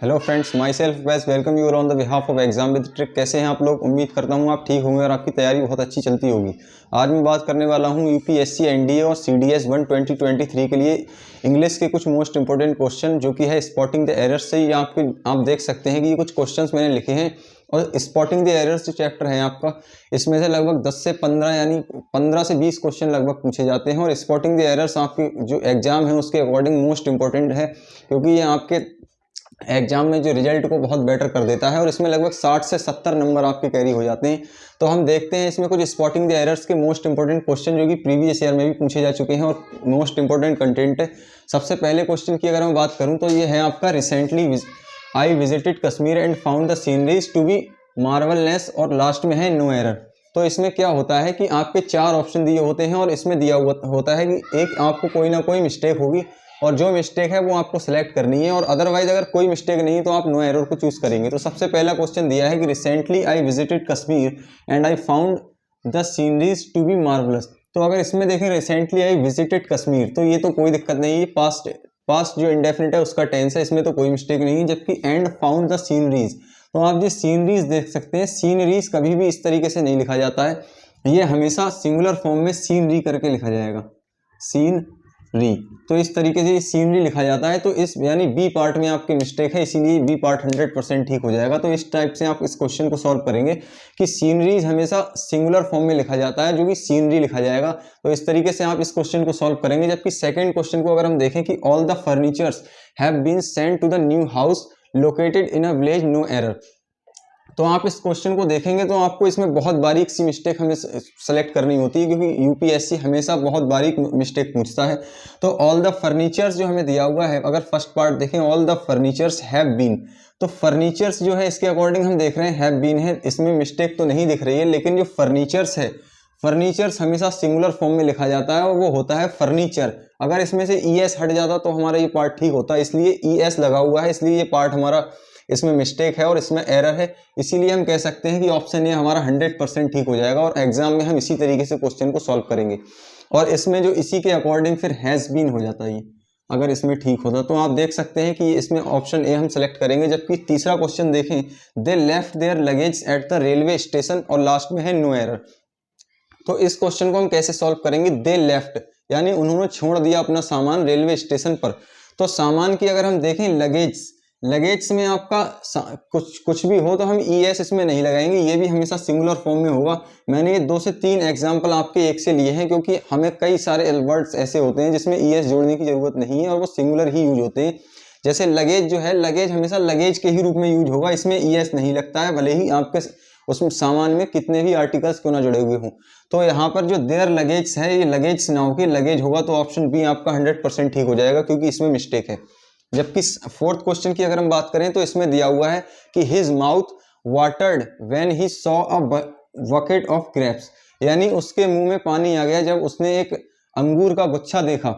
Hello friends, my self वैस welcome you on the behalf of exam with trick. कैसे हैं आप लोग? उम्मीद करता हूं आप ठीक होंगे और आपकी तैयारी बहुत अच्छी चलती होगी। आज मैं बात करने वाला हूं यूपीएससी एनडीए और सीडीएस 1 2023 के लिए इंग्लिश के कुछ मोस्ट इंपॉर्टेंट क्वेश्चन, जो कि है स्पॉटिंग द एरर्स से। ये आप देख सकते हैं कि ये कुछ क्वेश्चंस मैंने लिखे हैं और स्पॉटिंग द एरर्स जो चैप्टर है आपका, इसमें से लगभग 10 से 15 यानी 15 से 20 क्वेश्चन लगभग पूछे जाते हैं। और स्पॉटिंग द एरर्स आपके जो एग्जाम है उसके अकॉर्डिंग मोस्ट इंपॉर्टेंट है, क्योंकि ये आपके एग्जाम में जो रिजल्ट को बहुत बेटर कर देता है और इसमें लगभग 60 से 70 नंबर आपके कैरी हो जाते हैं। तो हम देखते हैं इसमें कुछ स्पॉटिंग द एरर्स के मोस्ट इंपॉर्टेंट क्वेश्चन, जो कि प्रीवियस ईयर में भी पूछे जा चुके हैं और मोस्ट इंपॉर्टेंट कंटेंट है। सबसे पहले क्वेश्चन की अगर मैं बात करूं तो ये है आपका, recently I visited Kashmir and found the sceneries to be marvellousness, और लास्ट में है नो एरर। तो इसमें क्या होता है कि आपके 4 ऑप्शन दिए होते हैं और इसमें दिया हुआ होता है कि एक आपको कोई ना कोई मिस्टेक होगी और जो मिस्टेक है वो आपको सेलेक्ट करनी है, और अदरवाइज अगर कोई मिस्टेक नहीं है तो आप नो एरर को चूज करेंगे। तो सबसे पहला क्वेश्चन दिया है कि recently I visited Kashmir and I found the sceneries to be marvellous. तो अगर इसमें देखें रिसेंटली आई विजिटेड कश्मीर, तो ये तो कोई दिक्कत नहीं है, पास्ट जो इंडेफिनिट है उसका टेंस है, इसमें तो कोई मिस्टेक नहीं है। जबकि एंड फाउंड द सीनरीज, तो आप जो सीनरीज देख सकते हैं, सीनरीज कभी भी इस तरीके से नहीं लिखा जाता है, ये हमेशा सिंगुलर फॉर्म में सीनरी करके लिखा जाएगा, सीन री। तो इस तरीके से सीनरी लिखा जाता है। तो इस यानी बी पार्ट में आपकी मिस्टेक है, इसीलिए बी पार्ट 100% ठीक हो जाएगा। तो इस टाइप से आप इस क्वेश्चन को सॉल्व करेंगे कि सीनरीज हमेशा सिंगुलर फॉर्म में लिखा जाता है, जो कि सीनरी लिखा जाएगा। तो इस तरीके से आप इस क्वेश्चन को सॉल्व करेंगे। जबकि सेकंड क्वेश्चन को अगर हम देखें कि all the furnitures have been sent to the new house located in a village, no error. तो आप इस क्वेश्चन को देखेंगे तो आपको इसमें बहुत बारीक सी मिस्टेक हमें सेलेक्ट करनी होती है, क्योंकि यूपीएससी हमेशा बहुत बारीक मिस्टेक पूछता है। तो ऑल द फर्नीचर्स जो हमें दिया हुआ है, अगर फर्स्ट पार्ट देखें, all the furnitures have been, तो फर्नीचर्स जो है इसके अकॉर्डिंग हम देख रहे हैं हैव बीन है, इसमें मिस्टेक तो नहीं दिख रही है। लेकिन जो फर्नीचर्स है, फर्नीचर्स हमेशा सिंगुलर फॉर्म में लिखा जाता है और वो होता है फर्नीचर। अगर इसमें से ईएस हट जाता तो हमारा ये पार्ट ठीक होता है, इसलिए ईएस लगा हुआ है, इसलिए ये पार्ट हमारा इसमें मिस्टेक है और इसमें एरर है। इसीलिए हम कह सकते हैं कि ऑप्शन ए हमारा 100% ठीक हो जाएगा और एग्जाम में हम इसी तरीके से क्वेश्चन को सॉल्व करेंगे। और इसमें जो इसी के अकॉर्डिंग फिर हैज बीन हो जाता है, अगर इसमें ठीक होता तो आप देख सकते हैं कि इसमें ऑप्शन ए हम सेलेक्ट करेंगे। जबकि तीसरा क्वेश्चन देखें, they left their luggage at the railway station, और लास्ट में है नो एरर। तो इस क्वेश्चन को हम कैसे सॉल्व करेंगे? दे लेफ्ट यानी उन्होंने छोड़ दिया अपना सामान रेलवे स्टेशन पर। तो सामान की अगर हम देखें लगेज में आपका कुछ भी हो तो हम ईएस इसमें नहीं लगाएंगे, ये भी हमेशा सिंगुलर फॉर्म में होगा। मैंने ये 2 से 3 एग्जाम्पल आपके एक से लिए हैं, क्योंकि हमें कई सारे वर्ड्स ऐसे होते हैं जिसमें ईएस जोड़ने की जरूरत नहीं है और वो सिंगुलर ही यूज होते हैं। जैसे लगेज जो है, लगेज हमेशा लगेज के ही रूप में यूज होगा, इसमें ईएस नहीं लगता है, भले ही आपके उसमें सामान में कितने भी आर्टिकल्स क्यों ना जुड़े हुए हों। तो यहाँ पर जो देयर लगेज है, ये लगेज ना हो के लगेज होगा, तो ऑप्शन बी आपका 100% ठीक हो जाएगा, क्योंकि इसमें मिस्टेक है। जबकि फोर्थ क्वेश्चन की अगर हम बात करें तो इसमें दिया हुआ है कि his mouth watered when he saw a bucket of grapes, यानी उसके मुंह में पानी आ गया जब उसने एक अंगूर का गुच्छा देखा।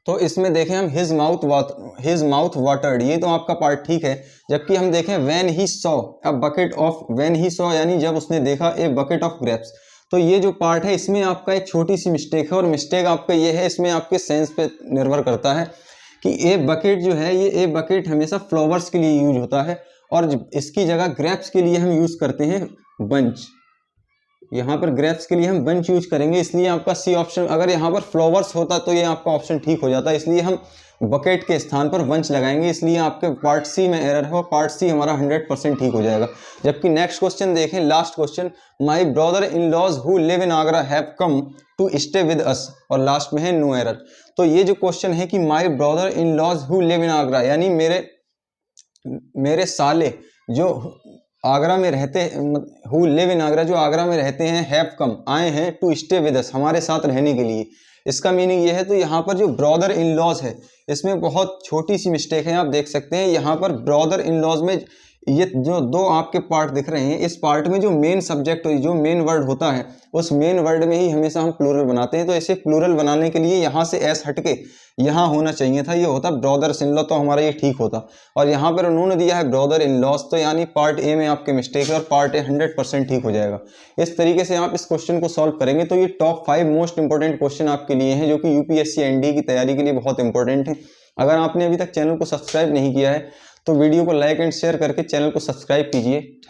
तो इसमें देखें हम हिज माउथ वाटर्ड, ये तो आपका पार्ट ठीक है। जबकि हम देखें when he saw a bucket of, when he saw यानी जब उसने देखा ए बकेट ऑफ ग्रेप्स, तो ये जो पार्ट है इसमें आपका एक छोटी सी मिस्टेक है। और मिस्टेक आपका ये है, इसमें आपके सेंस पे निर्भर करता है कि ए बकेट जो है, ये ए बकेट हमेशा फ्लावर्स के लिए यूज होता है और इसकी जगह ग्रेप्स के लिए हम यूज करते हैं बंच। यहाँ पर ग्रेप्स के लिए हम बंच यूज करेंगे, इसलिए आपका सी ऑप्शन, अगर यहाँ पर फ्लावर्स होता तो ये आपका ऑप्शन ठीक हो जाता है, इसलिए हम बकेट के स्थान पर बंच लगाएंगे, इसलिए आपके पार्ट सी में एरर है और पार्ट सी हमारा 100% ठीक हो जाएगा। जबकि नेक्स्ट क्वेश्चन देखें, last question, my brother in law who live in Agra have come to stay with us, और लास्ट में है नो एरर। तो ये जो क्वेश्चन है कि my brother in law who live in Agra, यानी मेरे साले जो आगरा में रहते हैं, हु लिव इन आगरा, जो आगरा में रहते हैं, हैव कम आए हैं, टू स्टे विद अस हमारे साथ रहने के लिए। इसका मीनिंग ये है, तो यहाँ पर जो ब्रदर इन लॉज है इसमें बहुत छोटी सी मिस्टेक है, आप देख सकते हैं। यहाँ पर ब्रदर इन लॉज में ये जो 2 आपके पार्ट दिख रहे हैं, इस पार्ट में जो मेन सब्जेक्ट, जो मेन वर्ड होता है, उस मेन वर्ड में ही हमेशा हम प्लूरल बनाते हैं। तो ऐसे प्लूरल बनाने के लिए यहाँ से एस हटके यहाँ होना चाहिए था, ये होता ब्रदर्स इन लॉ, तो हमारा ये ठीक होता। और यहाँ पर उन्होंने दिया है ब्रदर इन लॉज, तो यानी पार्ट ए में आपके मिस्टेक है और पार्ट ए 100% ठीक हो जाएगा। इस तरीके से आप इस क्वेश्चन को सॉल्व करेंगे। तो ये टॉप 5 मोस्ट इंपॉर्टेंट क्वेश्चन आपके लिए हैं, जो कि यूपीएससी एनडी की तैयारी के लिए बहुत इंपॉर्टेंट है। अगर आपने अभी तक चैनल को सब्सक्राइब नहीं किया है तो वीडियो को लाइक एंड शेयर करके चैनल को सब्सक्राइब कीजिए।